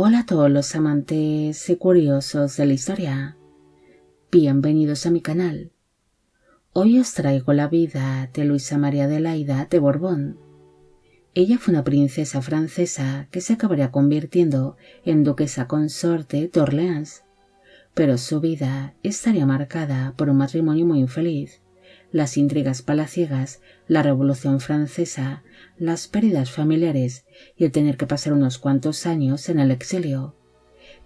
Hola a todos los amantes y curiosos de la historia. Bienvenidos a mi canal. Hoy os traigo la vida de Luisa María Adelaida de Borbón. Ella fue una princesa francesa que se acabaría convirtiendo en duquesa consorte de Orleans, pero su vida estaría marcada por un matrimonio muy infeliz, las intrigas palaciegas, la Revolución Francesa, las pérdidas familiares y el tener que pasar unos cuantos años en el exilio,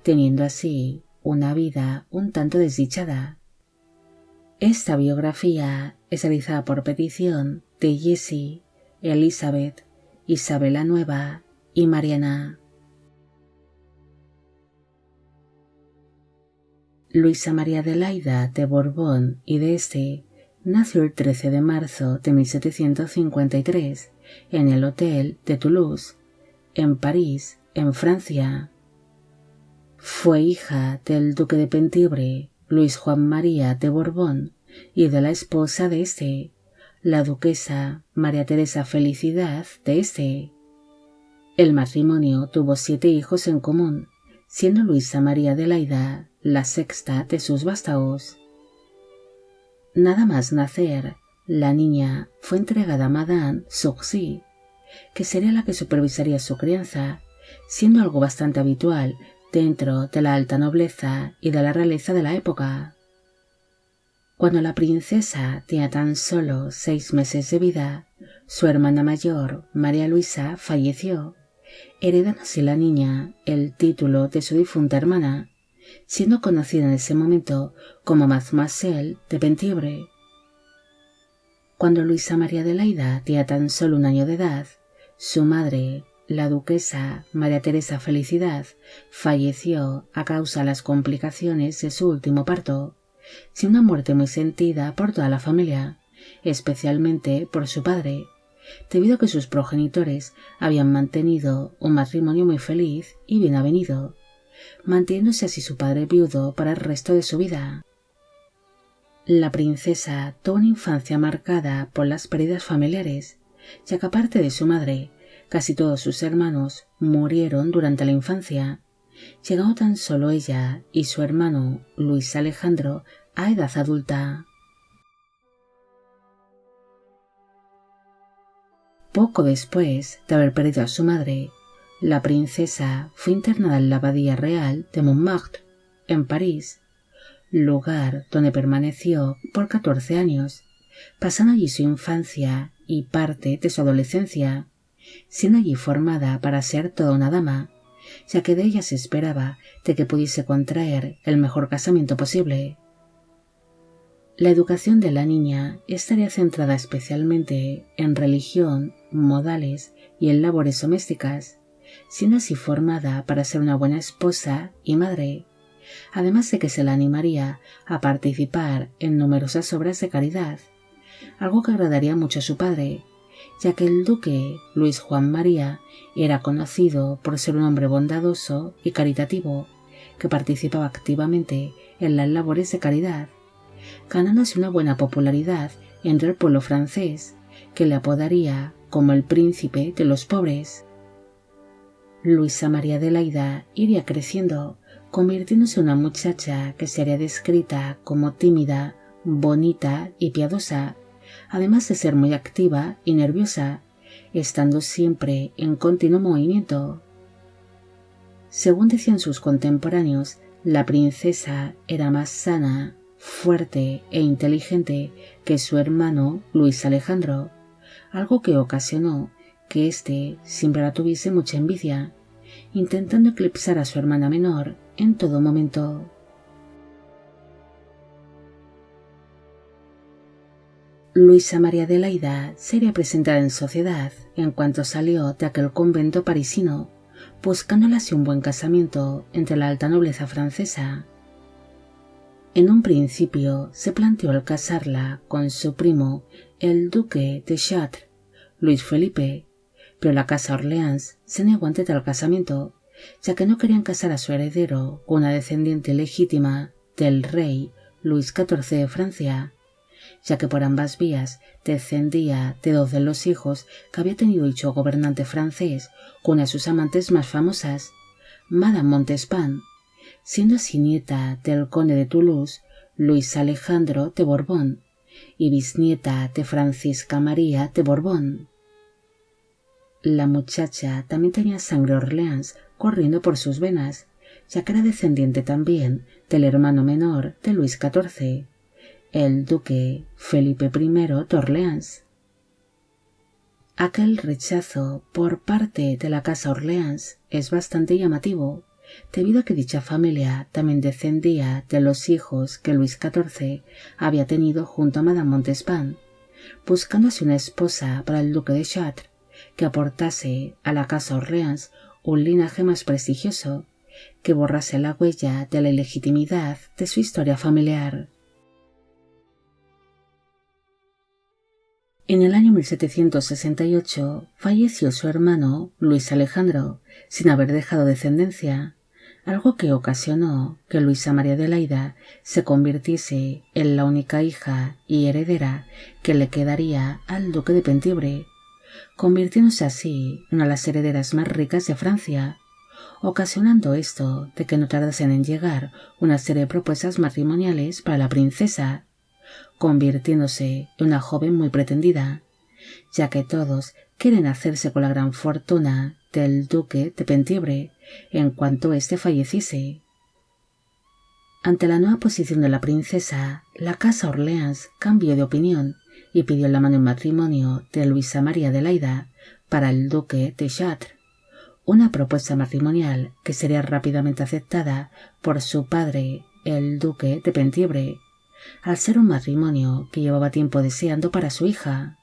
teniendo así una vida un tanto desdichada. Esta biografía es realizada por petición de Jessie, Elizabeth, Isabel la Nueva y Mariana. Luisa María Adelaida de Borbón y de Este nació el 13 de marzo de 1753 en el Hotel de Toulouse, en París, en Francia. Fue hija del duque de Penthièvre, Luis Juan María de Borbón, y de la esposa de este, la duquesa María Teresa Felicidad de Este. El matrimonio tuvo 7 hijos en común, siendo Luisa María Adelaida la sexta de sus vástagos. Nada más nacer, la niña fue entregada a Madame Surcy, que sería la que supervisaría su crianza, siendo algo bastante habitual dentro de la alta nobleza y de la realeza de la época. Cuando la princesa tenía tan solo 6 meses de vida, su hermana mayor, María Luisa, falleció, heredando así la niña el título de su difunta hermana, siendo conocida en ese momento como Mademoiselle de Penthièvre. Cuando Luisa María Adelaida tenía tan solo 1 año de edad, su madre, la duquesa María Teresa Felicidad, falleció a causa de las complicaciones de su último parto, sin una muerte muy sentida por toda la familia, especialmente por su padre, debido a que sus progenitores habían mantenido un matrimonio muy feliz y bien avenido, manteniéndose así su padre viudo para el resto de su vida. La princesa tuvo una infancia marcada por las pérdidas familiares, ya que aparte de su madre, casi todos sus hermanos murieron durante la infancia, llegando tan solo ella y su hermano Luis Alejandro a edad adulta. Poco después de haber perdido a su madre, la princesa fue internada en la abadía real de Montmartre, en París, lugar donde permaneció por 14 años, pasando allí su infancia y parte de su adolescencia, siendo allí formada para ser toda una dama, ya que de ella se esperaba de que pudiese contraer el mejor casamiento posible. La educación de la niña estaría centrada especialmente en religión, modales y en labores domésticas, siendo así formada para ser una buena esposa y madre, además de que se la animaría a participar en numerosas obras de caridad, algo que agradaría mucho a su padre, ya que el duque Luis Juan María era conocido por ser un hombre bondadoso y caritativo, que participaba activamente en las labores de caridad, ganándose una buena popularidad entre el pueblo francés, que le apodaría como el príncipe de los pobres. Luisa María Adelaida iría creciendo, convirtiéndose en una muchacha que sería descrita como tímida, bonita y piadosa, además de ser muy activa y nerviosa, estando siempre en continuo movimiento. Según decían sus contemporáneos, la princesa era más sana, fuerte e inteligente que su hermano Luis Alejandro, algo que ocasionó que éste siempre la tuviese mucha envidia, intentando eclipsar a su hermana menor en todo momento. Luisa María Adelaida sería presentada en sociedad en cuanto salió de aquel convento parisino, buscándole así un buen casamiento entre la alta nobleza francesa. En un principio se planteó el casarla con su primo, el duque de Chartres, Luis Felipe, pero la casa Orleans se negó ante tal casamiento, ya que no querían casar a su heredero con una descendiente legítima del rey Luis XIV de Francia, ya que por ambas vías descendía de 2 de los hijos que había tenido dicho gobernante francés con una de sus amantes más famosas, Madame Montespan, siendo así nieta del conde de Toulouse, Luis Alejandro de Borbón, y bisnieta de Francisca María de Borbón. La muchacha también tenía sangre Orleans corriendo por sus venas, ya que era descendiente también del hermano menor de Luis XIV, el duque Felipe I de Orleans. Aquel rechazo por parte de la casa Orleans es bastante llamativo, debido a que dicha familia también descendía de los hijos que Luis XIV había tenido junto a Madame Montespan, buscando así una esposa para el duque de Chartres que aportase a la casa Orleans un linaje más prestigioso, que borrase la huella de la ilegitimidad de su historia familiar. En el año 1768 falleció su hermano Luis Alejandro, sin haber dejado descendencia, algo que ocasionó que Luisa María Adelaida se convirtiese en la única hija y heredera que le quedaría al duque de Penthièvre, convirtiéndose así en una de las herederas más ricas de Francia, ocasionando esto de que no tardasen en llegar una serie de propuestas matrimoniales para la princesa, convirtiéndose en una joven muy pretendida, ya que todos quieren hacerse con la gran fortuna del duque de Penthièvre en cuanto éste falleciese. Ante la nueva posición de la princesa, la casa Orleans cambió de opinión y pidió la mano en matrimonio de Luisa María Adelaida para el duque de Chartres, una propuesta matrimonial que sería rápidamente aceptada por su padre, el duque de Penthièvre, al ser un matrimonio que llevaba tiempo deseando para su hija.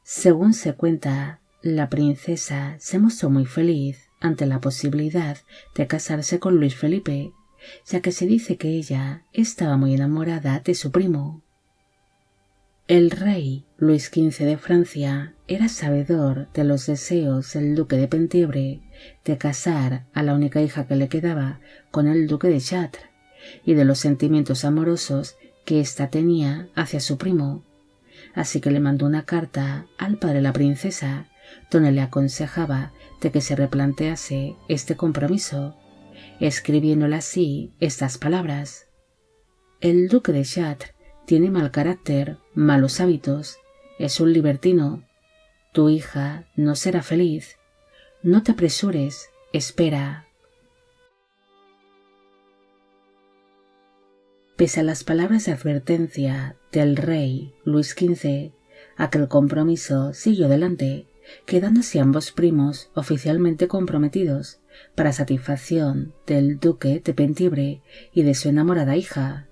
Según se cuenta, la princesa se mostró muy feliz ante la posibilidad de casarse con Luis Felipe, ya que se dice que ella estaba muy enamorada de su primo. El rey Luis XV de Francia era sabedor de los deseos del duque de Penthièvre de casar a la única hija que le quedaba con el duque de Chartres y de los sentimientos amorosos que ésta tenía hacia su primo, así que le mandó una carta al padre de la princesa donde le aconsejaba de que se replantease este compromiso, escribiéndole así estas palabras: «El duque de Chartres tiene mal carácter, malos hábitos, es un libertino. Tu hija no será feliz. No te apresures, espera». Pese a las palabras de advertencia del rey Luis XV, aquel compromiso siguió adelante, quedándose ambos primos oficialmente comprometidos para satisfacción del duque de Penthièvre y de su enamorada hija.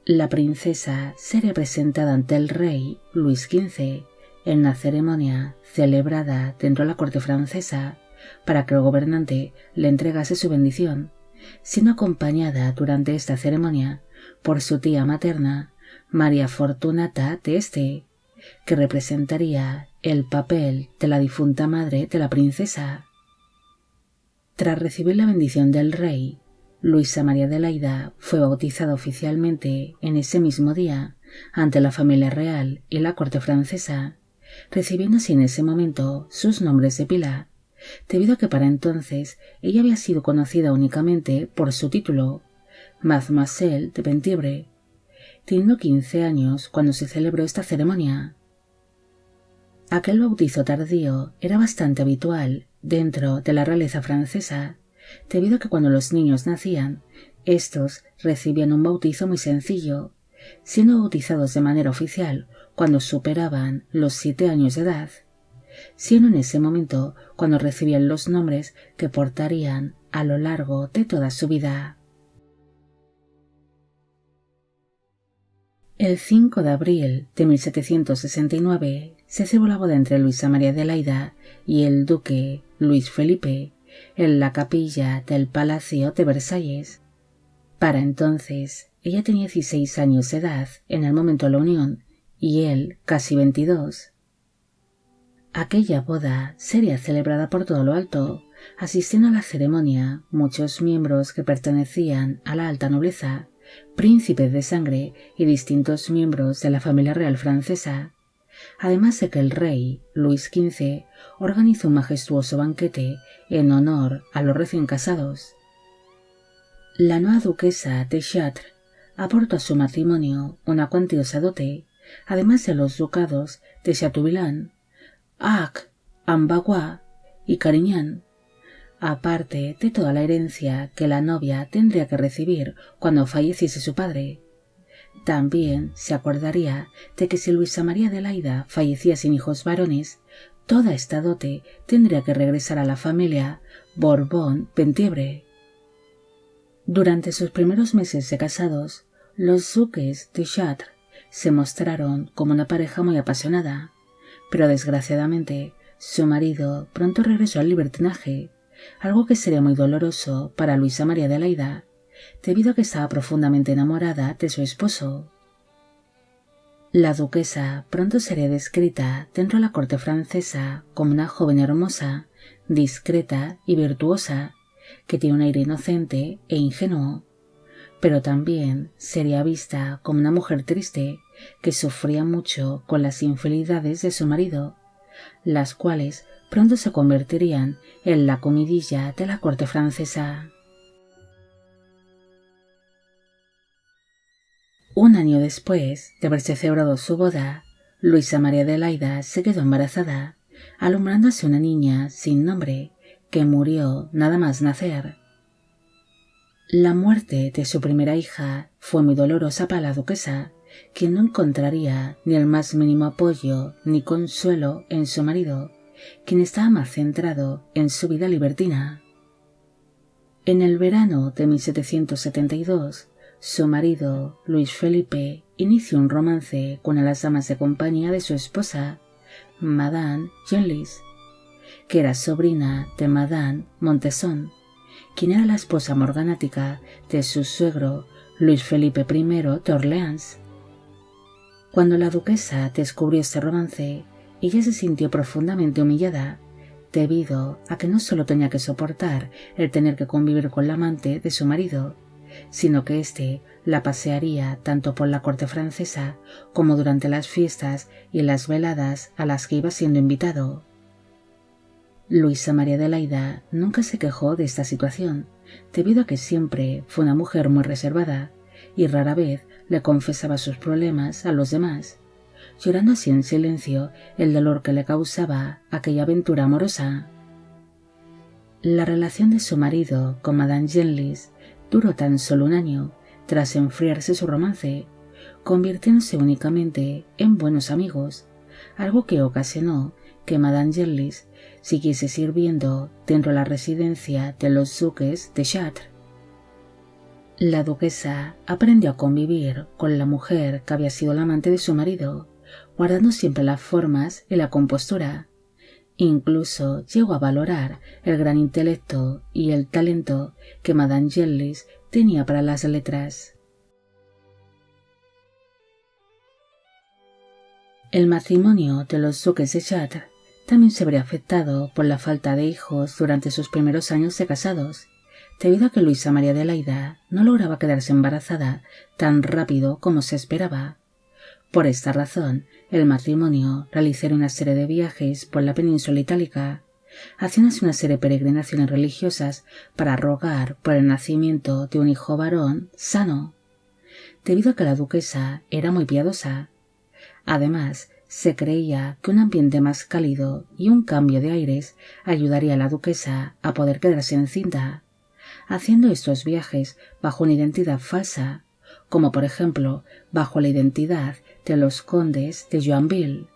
La princesa sería presentada ante el rey Luis XV en una ceremonia celebrada dentro de la corte francesa para que el gobernante le entregase su bendición, siendo acompañada durante esta ceremonia por su tía materna, María Fortunata de Este, que representaría el papel de la difunta madre de la princesa. Tras recibir la bendición del rey, Luisa María Adelaida fue bautizada oficialmente en ese mismo día ante la familia real y la corte francesa, recibiendo así en ese momento sus nombres de pila, debido a que para entonces ella había sido conocida únicamente por su título, Mademoiselle de Penthièvre, teniendo 15 años cuando se celebró esta ceremonia. Aquel bautizo tardío era bastante habitual dentro de la realeza francesa, debido a que cuando los niños nacían, estos recibían un bautizo muy sencillo, siendo bautizados de manera oficial cuando superaban los 7 años de edad, siendo en ese momento cuando recibían los nombres que portarían a lo largo de toda su vida. El 5 de abril de 1769 se celebró la boda entre Luisa María Adelaida y el duque Luis Felipe en la capilla del Palacio de Versalles. Para entonces, ella tenía 16 años de edad en el momento de la unión y él casi 22. Aquella boda sería celebrada por todo lo alto, asistiendo a la ceremonia muchos miembros que pertenecían a la alta nobleza, príncipes de sangre y distintos miembros de la familia real francesa, además de que el rey, Luis XV, organizó un majestuoso banquete en honor a los recién casados. La nueva duquesa de Chartres aportó a su matrimonio una cuantiosa dote, además de los ducados de Chateaubriand, Arques, Amboise y Carignan, aparte de toda la herencia que la novia tendría que recibir cuando falleciese su padre. También se acordaría de que si Luisa María Adelaida fallecía sin hijos varones, toda esta dote tendría que regresar a la familia Borbón-Penthièvre. Durante sus primeros meses de casados, los duques de Chartres se mostraron como una pareja muy apasionada, pero desgraciadamente su marido pronto regresó al libertinaje, algo que sería muy doloroso para Luisa María Adelaida, debido a que estaba profundamente enamorada de su esposo. La duquesa pronto sería descrita dentro de la corte francesa como una joven hermosa, discreta y virtuosa, que tiene un aire inocente e ingenuo, pero también sería vista como una mujer triste que sufría mucho con las infidelidades de su marido, las cuales pronto se convertirían en la comidilla de la corte francesa. Un año después de haberse celebrado su boda, Luisa María Adelaida se quedó embarazada, alumbrándose una niña sin nombre que murió nada más nacer. La muerte de su primera hija fue muy dolorosa para la duquesa, quien no encontraría ni el más mínimo apoyo ni consuelo en su marido, quien estaba más centrado en su vida libertina. En el verano de 1772, su marido, Luis Felipe, inició un romance con una de las damas de compañía de su esposa, Madame Genlis, que era sobrina de Madame Montesson, quien era la esposa morganática de su suegro, Luis Felipe I de Orleans. Cuando la duquesa descubrió este romance, ella se sintió profundamente humillada, debido a que no solo tenía que soportar el tener que convivir con la amante de su marido, sino que éste la pasearía tanto por la corte francesa como durante las fiestas y las veladas a las que iba siendo invitado. Luisa María Adelaida nunca se quejó de esta situación, debido a que siempre fue una mujer muy reservada y rara vez le confesaba sus problemas a los demás, llorando así en silencio el dolor que le causaba aquella aventura amorosa. La relación de su marido con Madame Genlis duró tan solo un año tras enfriarse su romance, convirtiéndose únicamente en buenos amigos, algo que ocasionó que Madame Genlis siguiese sirviendo dentro de la residencia de los duques de Chartres. La duquesa aprendió a convivir con la mujer que había sido la amante de su marido, guardando siempre las formas y la compostura. Incluso llegó a valorar el gran intelecto y el talento que Madame Genlis tenía para las letras. El matrimonio de los duques de Chartres también se vería afectado por la falta de hijos durante sus primeros años de casados, debido a que Luisa María Adelaida no lograba quedarse embarazada tan rápido como se esperaba. Por esta razón, el matrimonio realizaría una serie de viajes por la península itálica, haciéndose una serie de peregrinaciones religiosas para rogar por el nacimiento de un hijo varón sano, debido a que la duquesa era muy piadosa. Además, se creía que un ambiente más cálido y un cambio de aires ayudaría a la duquesa a poder quedarse encinta, haciendo estos viajes bajo una identidad falsa, como por ejemplo bajo la identidad de los condes de Joinville.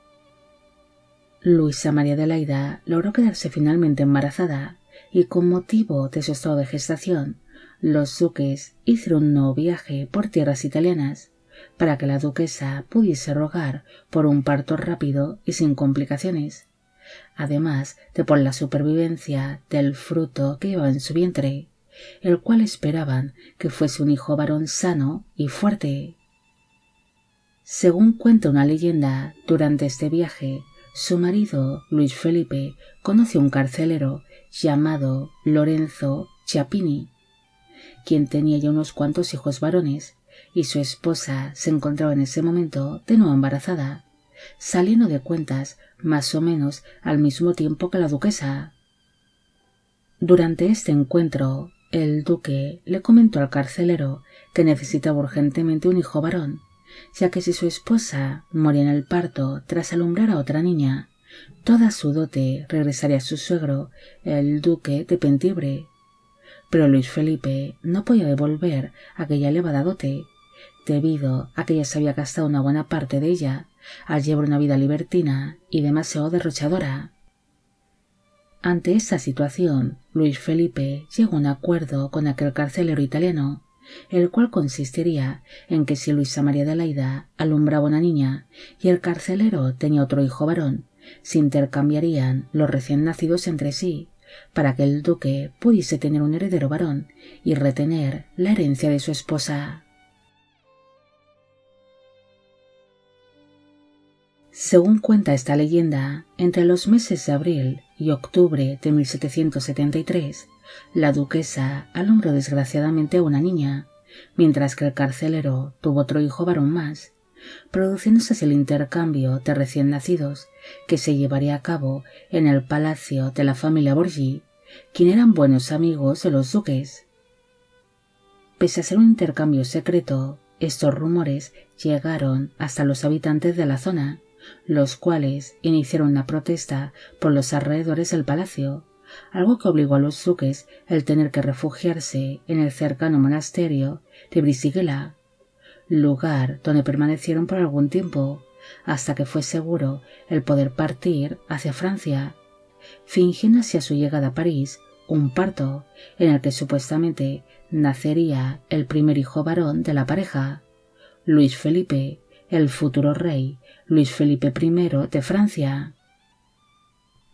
Luisa María Adelaida logró quedarse finalmente embarazada y con motivo de su estado de gestación, los duques hicieron un nuevo viaje por tierras italianas para que la duquesa pudiese rogar por un parto rápido y sin complicaciones, además de por la supervivencia del fruto que llevaba en su vientre, el cual esperaban que fuese un hijo varón sano y fuerte. Según cuenta una leyenda, durante este viaje, su marido, Luis Felipe, conoció a un carcelero llamado Lorenzo Chiappini, quien tenía ya unos cuantos hijos varones, y su esposa se encontraba en ese momento de nuevo embarazada, saliendo de cuentas más o menos al mismo tiempo que la duquesa. Durante este encuentro, el duque le comentó al carcelero que necesitaba urgentemente un hijo varón, ya que si su esposa moría en el parto tras alumbrar a otra niña, toda su dote regresaría a su suegro, el duque de Penthièvre. Pero Luis Felipe no podía devolver aquella elevada dote, debido a que ya se había gastado una buena parte de ella al llevar una vida libertina y demasiado derrochadora. Ante esta situación, Luis Felipe llegó a un acuerdo con aquel carcelero italiano, el cual consistiría en que si Luisa María Adelaida alumbraba una niña y el carcelero tenía otro hijo varón, se intercambiarían los recién nacidos entre sí, para que el duque pudiese tener un heredero varón y retener la herencia de su esposa. Según cuenta esta leyenda, entre los meses de abril y octubre de 1773, la duquesa alumbró desgraciadamente a una niña, mientras que el carcelero tuvo otro hijo varón más, produciéndose así el intercambio de recién nacidos que se llevaría a cabo en el palacio de la familia Borgi, quien eran buenos amigos de los duques. Pese a ser un intercambio secreto, estos rumores llegaron hasta los habitantes de la zona, los cuales iniciaron una protesta por los alrededores del palacio, algo que obligó a los duques el tener que refugiarse en el cercano monasterio de Brisigela, lugar donde permanecieron por algún tiempo, hasta que fue seguro el poder partir hacia Francia, fingiendo así a su llegada a París un parto en el que supuestamente nacería el primer hijo varón de la pareja, Luis Felipe, el futuro rey Luis Felipe I de Francia.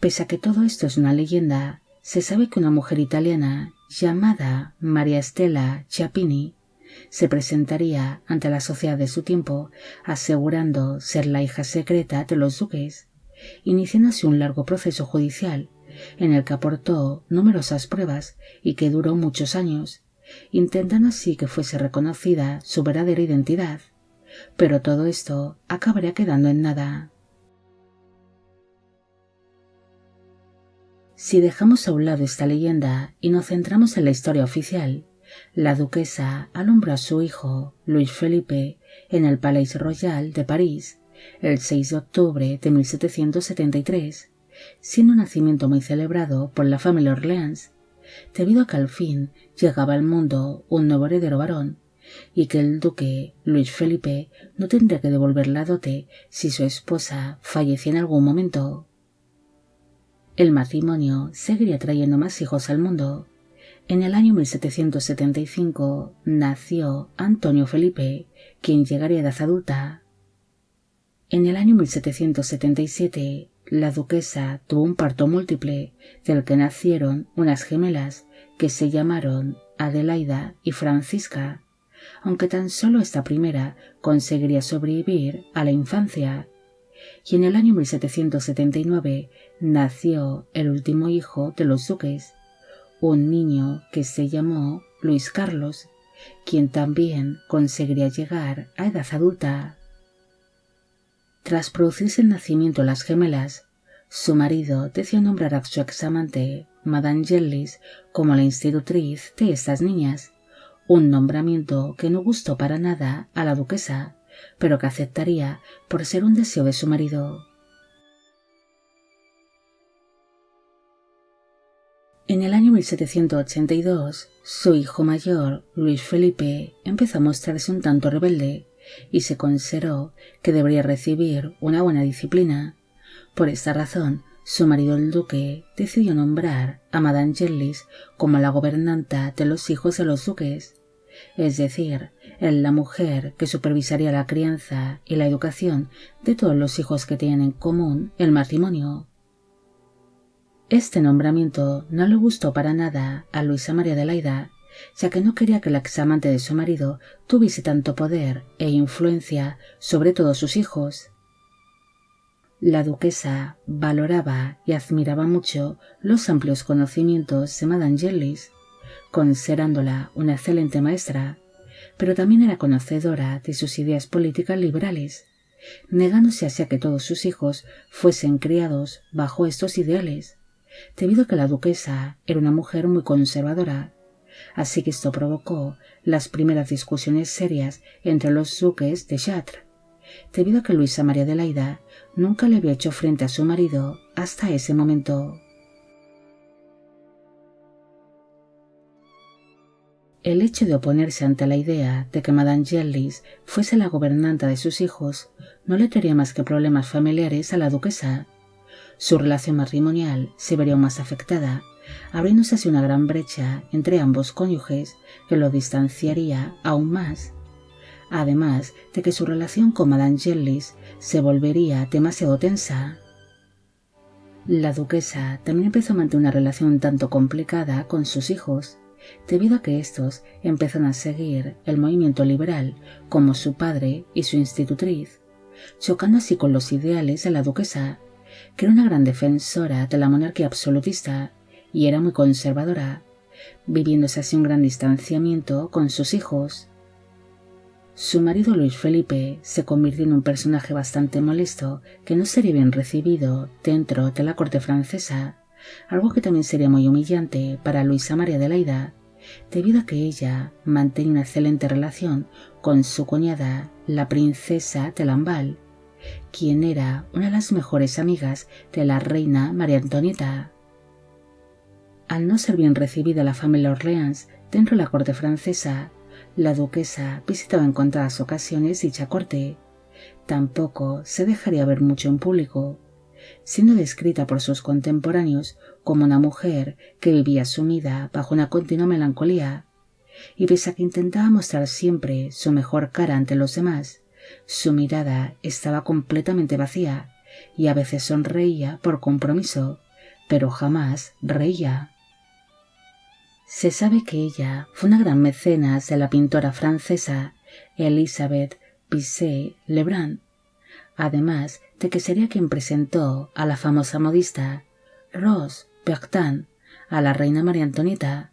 Pese a que todo esto es una leyenda, se sabe que una mujer italiana llamada María Stella Chiappini se presentaría ante la sociedad de su tiempo asegurando ser la hija secreta de los duques, iniciándose un largo proceso judicial en el que aportó numerosas pruebas y que duró muchos años, intentando así que fuese reconocida su verdadera identidad. Pero todo esto acabaría quedando en nada. Si dejamos a un lado esta leyenda y nos centramos en la historia oficial, la duquesa alumbró a su hijo, Luis Felipe, en el Palais Royal de París, el 6 de octubre de 1773, siendo un nacimiento muy celebrado por la familia Orleans, debido a que al fin llegaba al mundo un nuevo heredero varón, y que el duque Luis Felipe no tendría que devolver la dote si su esposa fallecía en algún momento. El matrimonio seguiría trayendo más hijos al mundo. En el año 1775 nació Antonio Felipe, quien llegaría a edad adulta. En el año 1777, la duquesa tuvo un parto múltiple, del que nacieron unas gemelas que se llamaron Adelaida y Francisca, aunque tan solo esta primera conseguiría sobrevivir a la infancia. Y en el año 1779 nació el último hijo de los duques, un niño que se llamó Luis Carlos, quien también conseguiría llegar a edad adulta. Tras producirse el nacimiento de las gemelas, su marido decidió nombrar a su examante, Madame Genlis, como la institutriz de estas niñas, un nombramiento que no gustó para nada a la duquesa, pero que aceptaría por ser un deseo de su marido. En el año 1782, su hijo mayor, Luis Felipe, empezó a mostrarse un tanto rebelde y se consideró que debería recibir una buena disciplina. Por esta razón, su marido el duque decidió nombrar a Madame Genlis como la gobernanta de los hijos de los duques, es decir, la mujer que supervisaría la crianza y la educación de todos los hijos que tienen en común el matrimonio. Este nombramiento no le gustó para nada a Luisa María Adelaida, ya que no quería que la examante de su marido tuviese tanto poder e influencia sobre todos sus hijos. La duquesa valoraba y admiraba mucho los amplios conocimientos de Madame Genlis, considerándola una excelente maestra, pero también era conocedora de sus ideas políticas liberales, negándose así a que todos sus hijos fuesen criados bajo estos ideales, debido a que la duquesa era una mujer muy conservadora. Así que esto provocó las primeras discusiones serias entre los duques de Chartres, debido a que Luisa María Adelaida nunca le había hecho frente a su marido hasta ese momento. El hecho de oponerse ante la idea de que Madame Genlis fuese la gobernanta de sus hijos no le traería más que problemas familiares a la duquesa. Su relación matrimonial se vería aún más afectada, abriéndose así una gran brecha entre ambos cónyuges que lo distanciaría aún más. Además de que su relación con Madame Genlis se volvería demasiado tensa. La duquesa también empezó a mantener una relación un tanto complicada con sus hijos, debido a que estos empezaron a seguir el movimiento liberal como su padre y su institutriz, chocando así con los ideales de la duquesa, que era una gran defensora de la monarquía absolutista y era muy conservadora, viviéndose así un gran distanciamiento con sus hijos. Su marido Luis Felipe se convirtió en un personaje bastante molesto que no sería bien recibido dentro de la corte francesa, algo que también sería muy humillante para Luisa María Adelaida, debido a que ella mantenía una excelente relación con su cuñada, la princesa de Lamballe, quien era una de las mejores amigas de la reina María Antonieta. Al no ser bien recibida la familia Orleans dentro de la corte francesa, la duquesa visitaba en contadas ocasiones dicha corte. Tampoco se dejaría ver mucho en público, siendo descrita por sus contemporáneos como una mujer que vivía sumida bajo una continua melancolía, y pese a que intentaba mostrar siempre su mejor cara ante los demás, su mirada estaba completamente vacía y a veces sonreía por compromiso, pero jamás reía. Se sabe que ella fue una gran mecenas de la pintora francesa Elisabeth Pichet-Lebrun, además de que sería quien presentó a la famosa modista Rose Bertin a la reina María Antonieta,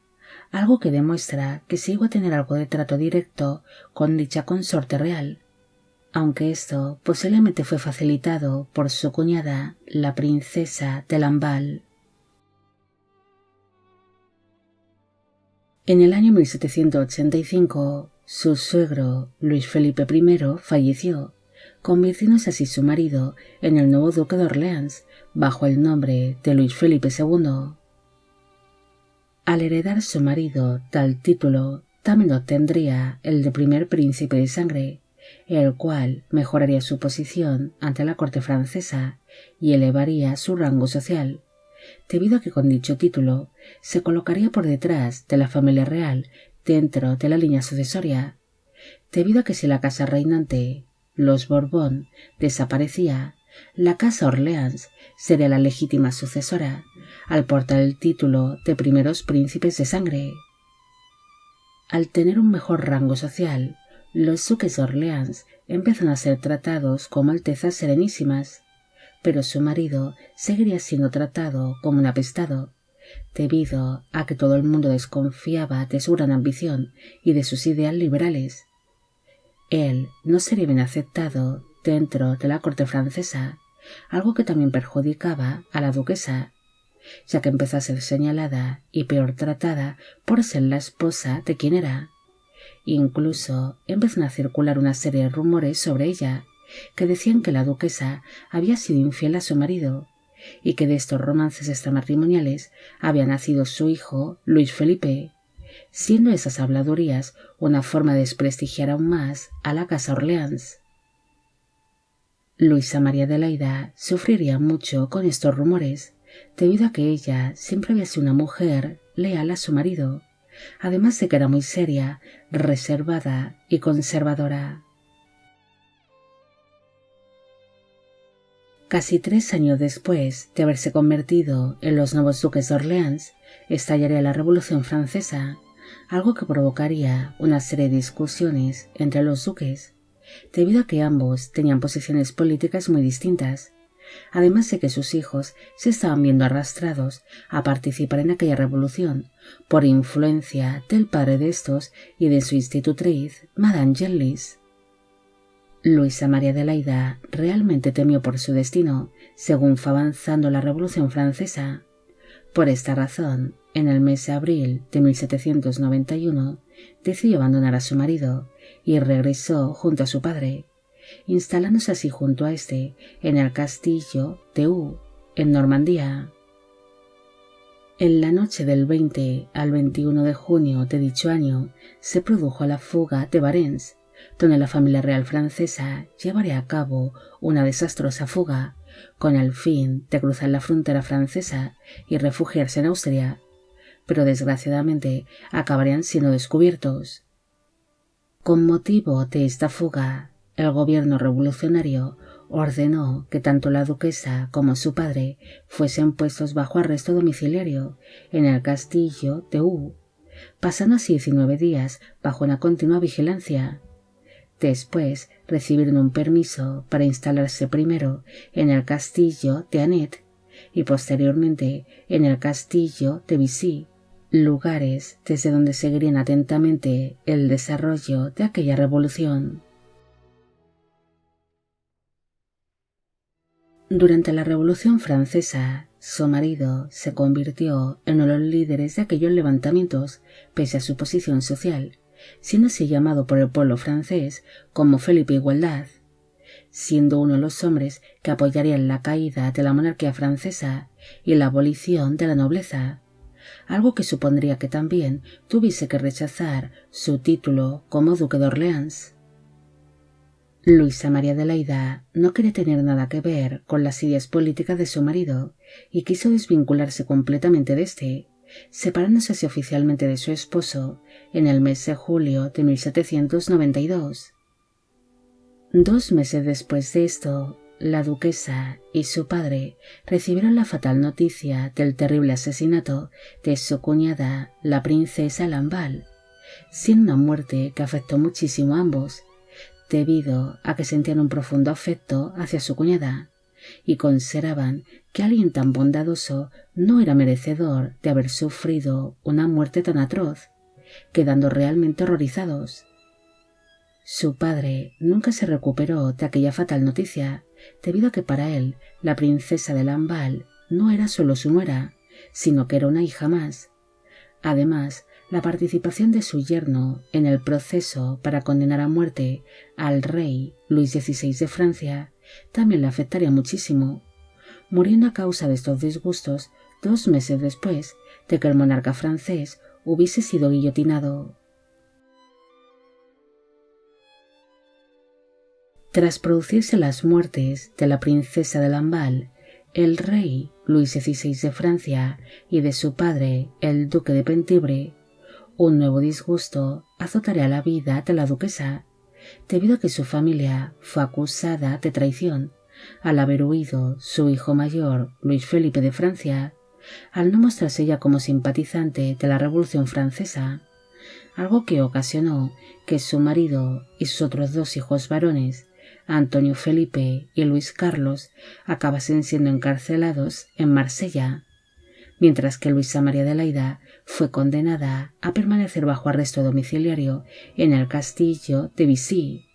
algo que demuestra que se llegó a tener algo de trato directo con dicha consorte real, aunque esto posiblemente fue facilitado por su cuñada, la princesa de Lamballe. En el año 1785, su suegro, Luis Felipe I, falleció, convirtiéndose así su marido en el nuevo duque de Orleans, bajo el nombre de Luis Felipe II. Al heredar su marido tal título, también obtendría el de primer príncipe de sangre, el cual mejoraría su posición ante la corte francesa y elevaría su rango social, debido a que con dicho título se colocaría por detrás de la familia real dentro de la línea sucesoria, debido a que si la casa reinante, los Borbón, desaparecía, la casa Orleans sería la legítima sucesora, al portar el título de primeros príncipes de sangre. Al tener un mejor rango social, los duques de Orleans empezaron a ser tratados como altezas serenísimas, pero su marido seguiría siendo tratado como un apestado, debido a que todo el mundo desconfiaba de su gran ambición y de sus ideales liberales. Él no sería bien aceptado dentro de la corte francesa, algo que también perjudicaba a la duquesa, ya que empezó a ser señalada y peor tratada por ser la esposa de quien era. Incluso empezaron a circular una serie de rumores sobre ella, que decían que la duquesa había sido infiel a su marido, y que de estos romances extramatrimoniales había nacido su hijo Luis Felipe, siendo esas habladurías una forma de desprestigiar aún más a la casa Orleans. Luisa María Adelaida sufriría mucho con estos rumores, debido a que ella siempre había sido una mujer leal a su marido, además de que era muy seria, reservada y conservadora. Casi 3 años después de haberse convertido en los nuevos duques de Orleans, estallaría la Revolución Francesa, algo que provocaría una serie de discusiones entre los duques, debido a que ambos tenían posiciones políticas muy distintas, además de que sus hijos se estaban viendo arrastrados a participar en aquella revolución por influencia del padre de estos y de su institutriz, Madame Genlis. Luisa María Adelaida realmente temió por su destino según fue avanzando la Revolución Francesa. Por esta razón, en el mes de abril de 1791, decidió abandonar a su marido y regresó junto a su padre, instalándose así junto a este en el castillo de Eu, en Normandía. En la noche del 20 al 21 de junio de dicho año se produjo la fuga de Varennes, donde la familia real francesa llevaría a cabo una desastrosa fuga con el fin de cruzar la frontera francesa y refugiarse en Austria, pero desgraciadamente acabarían siendo descubiertos. Con motivo de esta fuga, el gobierno revolucionario ordenó que tanto la duquesa como su padre fuesen puestos bajo arresto domiciliario en el castillo de Eu, pasando así 19 días bajo una continua vigilancia. Después recibieron un permiso para instalarse primero en el castillo de Anet y posteriormente en el castillo de Vichy, lugares desde donde seguirían atentamente el desarrollo de aquella revolución. Durante la Revolución Francesa, su marido se convirtió en uno de los líderes de aquellos levantamientos pese a su posición social, siendo así llamado por el pueblo francés como Felipe Igualdad, siendo uno de los hombres que apoyarían la caída de la monarquía francesa y la abolición de la nobleza, algo que supondría que también tuviese que rechazar su título como duque de Orleans. Luisa María Adelaida no quería tener nada que ver con las ideas políticas de su marido y quiso desvincularse completamente de este, separándose así oficialmente de su esposo en el mes de julio de 1792. 2 meses después de esto, la duquesa y su padre recibieron la fatal noticia del terrible asesinato de su cuñada, la princesa Lamballe, siendo una muerte que afectó muchísimo a ambos, debido a que sentían un profundo afecto hacia su cuñada y consideraban que alguien tan bondadoso no era merecedor de haber sufrido una muerte tan atroz, quedando realmente horrorizados. Su padre nunca se recuperó de aquella fatal noticia, debido a que para él la princesa de Lamballe no era solo su nuera, sino que era una hija más. Además, la participación de su yerno en el proceso para condenar a muerte al rey Luis XVI de Francia también le afectaría muchísimo, muriendo a causa de estos disgustos 2 meses después de que el monarca francés hubiese sido guillotinado. Tras producirse las muertes de la princesa de Lamballe, el rey Luis XVI de Francia y de su padre, el duque de Penthièvre, un nuevo disgusto azotaría la vida de la duquesa, debido a que su familia fue acusada de traición al haber huido su hijo mayor, Luis Felipe de Francia, al no mostrarse ya como simpatizante de la Revolución Francesa, algo que ocasionó que su marido y sus otros 2 hijos varones, Antonio Felipe y Luis Carlos, acabasen siendo encarcelados en Marsella, mientras que Luisa María Adelaida fue condenada a permanecer bajo arresto domiciliario en el castillo de Vichy.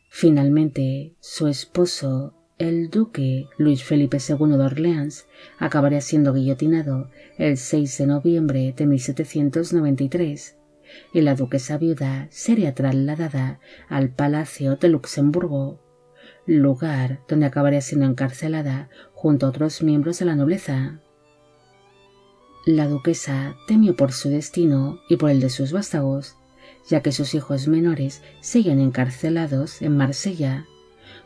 Finalmente, su esposo, el duque Luis Felipe II de Orleans, acabaría siendo guillotinado el 6 de noviembre de 1793, y la duquesa viuda sería trasladada al Palacio de Luxemburgo, lugar donde acabaría siendo encarcelada junto a otros miembros de la nobleza. La duquesa temió por su destino y por el de sus vástagos, ya que sus hijos menores seguían encarcelados en Marsella,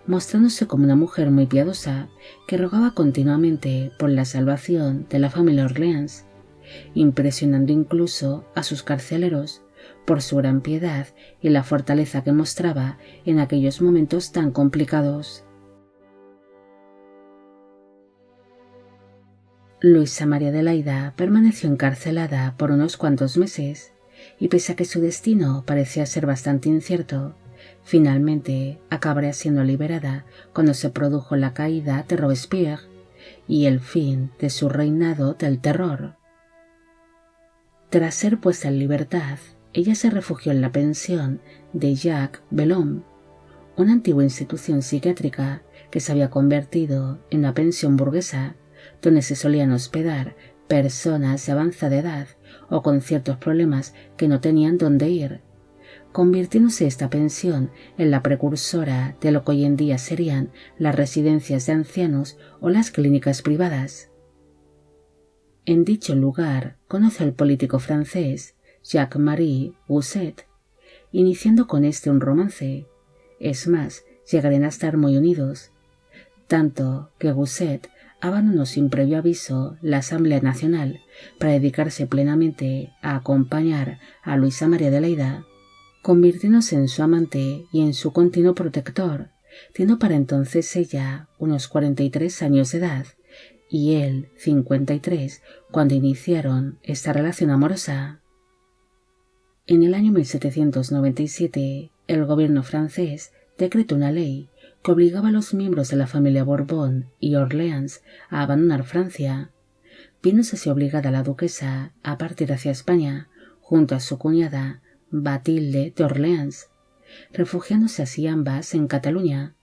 mostrándose como una mujer muy piadosa que rogaba continuamente por la salvación de la familia Orleans, impresionando incluso a sus carceleros por su gran piedad y la fortaleza que mostraba en aquellos momentos tan complicados. Luisa María Adelaida permaneció encarcelada por unos cuantos meses y pese a que su destino parecía ser bastante incierto, finalmente acabaría siendo liberada cuando se produjo la caída de Robespierre y el fin de su reinado del terror. Tras ser puesta en libertad, ella se refugió en la pensión de Jacques Bellhomme, una antigua institución psiquiátrica que se había convertido en una pensión burguesa donde se solían hospedar personas de avanzada edad o con ciertos problemas que no tenían dónde ir, convirtiéndose esta pensión en la precursora de lo que hoy en día serían las residencias de ancianos o las clínicas privadas. En dicho lugar conoce al político francés Jacques-Marie Gousset, iniciando con este un romance. Es más, llegarían a estar muy unidos, tanto que Gousset abandonó sin previo aviso la Asamblea Nacional para dedicarse plenamente a acompañar a Luisa María Adelaida, convirtiéndose en su amante y en su continuo protector, teniendo para entonces ella unos 43 años de edad y él 53 cuando iniciaron esta relación amorosa. En el año 1797, el gobierno francés decretó una ley que obligaba a los miembros de la familia Borbón y Orleans a abandonar Francia, viéndose así obligada la duquesa a partir hacia España junto a su cuñada Batilde de Orleans, refugiándose así ambas en Cataluña,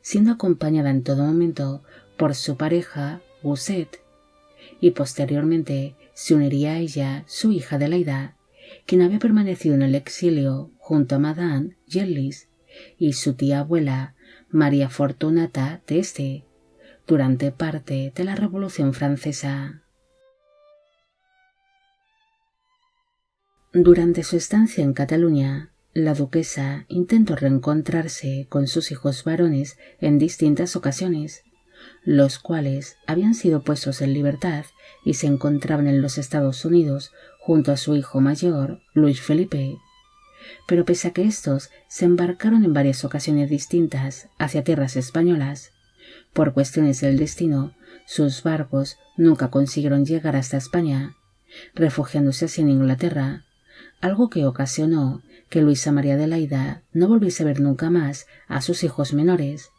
siendo acompañada en todo momento por su pareja Gousset, y posteriormente se uniría a ella su hija Adelaida, quien había permanecido en el exilio junto a Madame Genlis y su tía abuela María Fortunata d'Este durante parte de la Revolución Francesa. Durante su estancia en Cataluña, la duquesa intentó reencontrarse con sus hijos varones en distintas ocasiones, los cuales habían sido puestos en libertad y se encontraban en los Estados Unidos junto a su hijo mayor, Luis Felipe. Pero pese a que estos se embarcaron en varias ocasiones distintas hacia tierras españolas, por cuestiones del destino, sus barcos nunca consiguieron llegar hasta España, refugiándose así en Inglaterra, algo que ocasionó que Luisa María Adelaida no volviese a ver nunca más a sus hijos menores,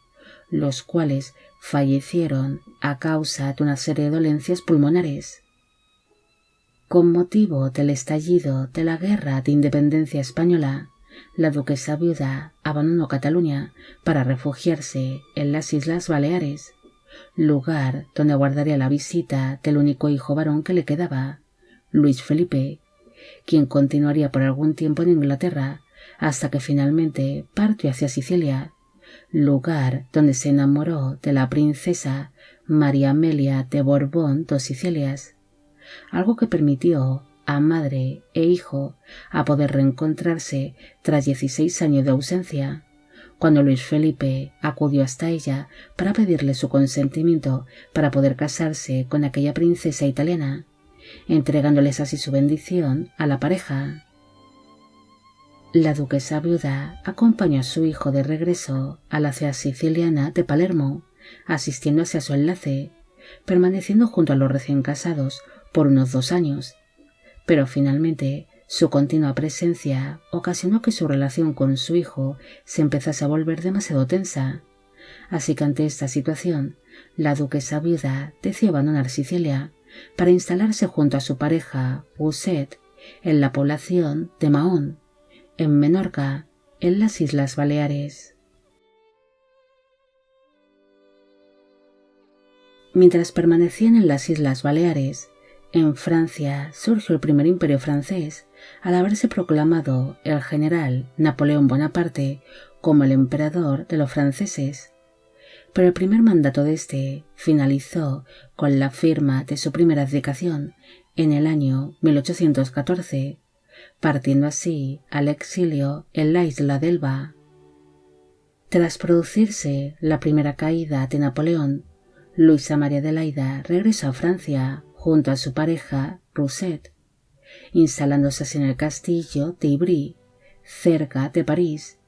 los cuales fallecieron a causa de una serie de dolencias pulmonares. Con motivo del estallido de la Guerra de Independencia Española, la duquesa viuda abandonó Cataluña para refugiarse en las Islas Baleares, lugar donde aguardaría la visita del único hijo varón que le quedaba, Luis Felipe, quien continuaría por algún tiempo en Inglaterra hasta que finalmente partió hacia Sicilia, lugar donde se enamoró de la princesa María Amelia de Borbón dos Sicilias, algo que permitió a madre e hijo a poder reencontrarse tras 16 años de ausencia, cuando Luis Felipe acudió hasta ella para pedirle su consentimiento para poder casarse con aquella princesa italiana, entregándoles así su bendición a la pareja. La duquesa viuda acompañó a su hijo de regreso a la ciudad siciliana de Palermo, asistiéndose a su enlace, permaneciendo junto a los recién casados por unos 2 años, pero finalmente su continua presencia ocasionó que su relación con su hijo se empezase a volver demasiado tensa, así que ante esta situación la duquesa viuda decidió abandonar Sicilia para instalarse junto a su pareja Gousset en la población de Mahón, en Menorca, en las Islas Baleares. Mientras permanecían en las Islas Baleares, en Francia surgió el primer imperio francés al haberse proclamado el general Napoleón Bonaparte como el emperador de los franceses, pero el primer mandato de este finalizó con la firma de su primera abdicación en el año 1814, partiendo así al exilio en la isla de Elba. Tras producirse la primera caída de Napoleón, Luisa María Adelaida regresó a Francia junto a su pareja Rousset, instalándose así en el castillo de Ivry, cerca de París,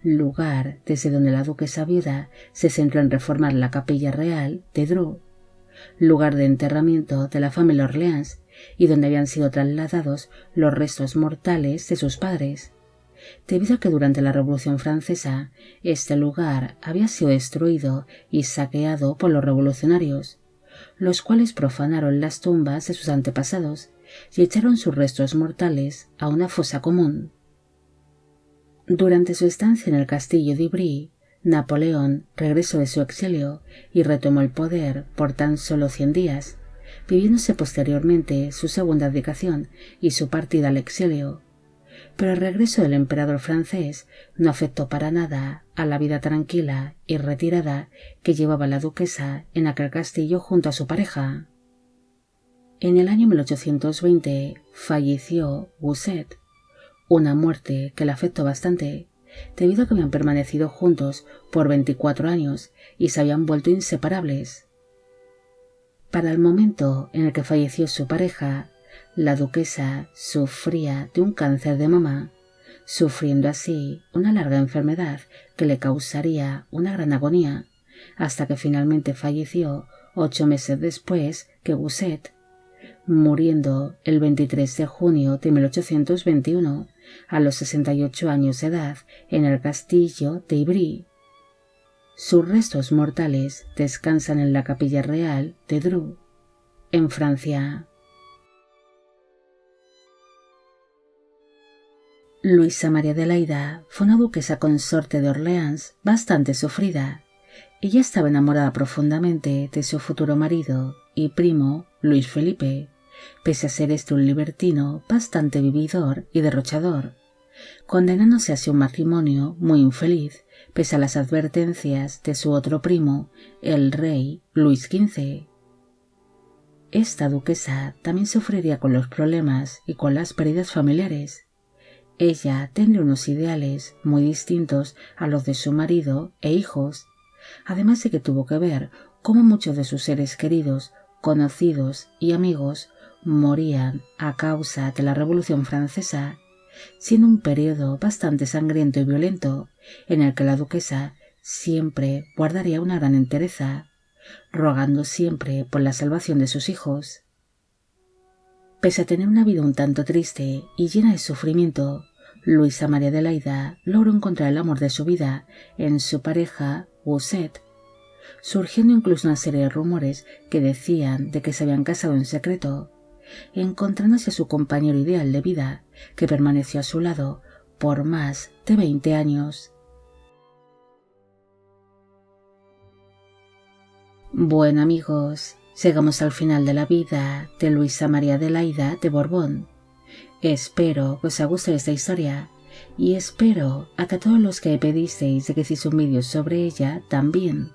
lugar desde donde la duquesa viuda se centró en reformar la capilla real de Dreux, lugar de enterramiento de la familia Orleans y donde habían sido trasladados los restos mortales de sus padres, debido a que durante la Revolución Francesa este lugar había sido destruido y saqueado por los revolucionarios, los cuales profanaron las tumbas de sus antepasados y echaron sus restos mortales a una fosa común. Durante su estancia en el castillo de Ivry, Napoleón regresó de su exilio y retomó el poder por tan solo 100 días, viviéndose posteriormente su segunda abdicación y su partida al exilio. Pero el regreso del emperador francés no afectó para nada a la vida tranquila y retirada que llevaba la duquesa en aquel castillo junto a su pareja. En el año 1820 falleció Gousset, una muerte que la afectó bastante, debido a que habían permanecido juntos por 24 años y se habían vuelto inseparables. Para el momento en el que falleció su pareja, la duquesa sufría de un cáncer de mama, sufriendo así una larga enfermedad que le causaría una gran agonía, hasta que finalmente falleció 8 meses después que Gousset, muriendo el 23 de junio de 1821 a los 68 años de edad en el castillo de Ivry. Sus restos mortales descansan en la capilla real de Dreux, en Francia. Luisa María Adelaida fue una duquesa consorte de Orleans bastante sufrida. Ella estaba enamorada profundamente de su futuro marido y primo, Luis Felipe, pese a ser este un libertino bastante vividor y derrochador, condenándose así a un matrimonio muy infeliz, pese a las advertencias de su otro primo, el rey Luis XV. Esta duquesa también sufriría con los problemas y con las pérdidas familiares. Ella tendría unos ideales muy distintos a los de su marido e hijos, además de que tuvo que ver cómo muchos de sus seres queridos, conocidos y amigos morían a causa de la Revolución Francesa, siendo un periodo bastante sangriento y violento en el que la duquesa siempre guardaría una gran entereza, rogando siempre por la salvación de sus hijos. Pese a tener una vida un tanto triste y llena de sufrimiento, Luisa María Adelaida logró encontrar el amor de su vida en su pareja Gousset, surgiendo incluso una serie de rumores que decían de que se habían casado en secreto, encontrándose a su compañero ideal de vida, que permaneció a su lado por más de 20 años. Bueno amigos, llegamos al final de la vida de Luisa María Adelaida de Borbón. Espero que os haya gustado esta historia y espero a que todos los que me pedisteis de que hiciese un vídeo sobre ella también.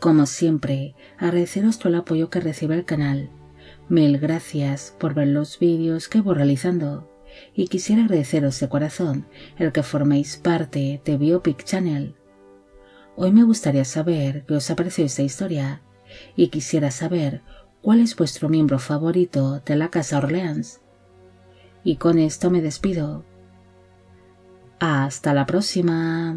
Como siempre, agradeceros todo el apoyo que recibe el canal. Mil gracias por ver los vídeos que voy realizando y quisiera agradeceros de corazón el que forméis parte de Biopic Channel. Hoy me gustaría saber qué os ha parecido esta historia y quisiera saber cuál es vuestro miembro favorito de la Casa Orleans. Y con esto me despido. Hasta la próxima.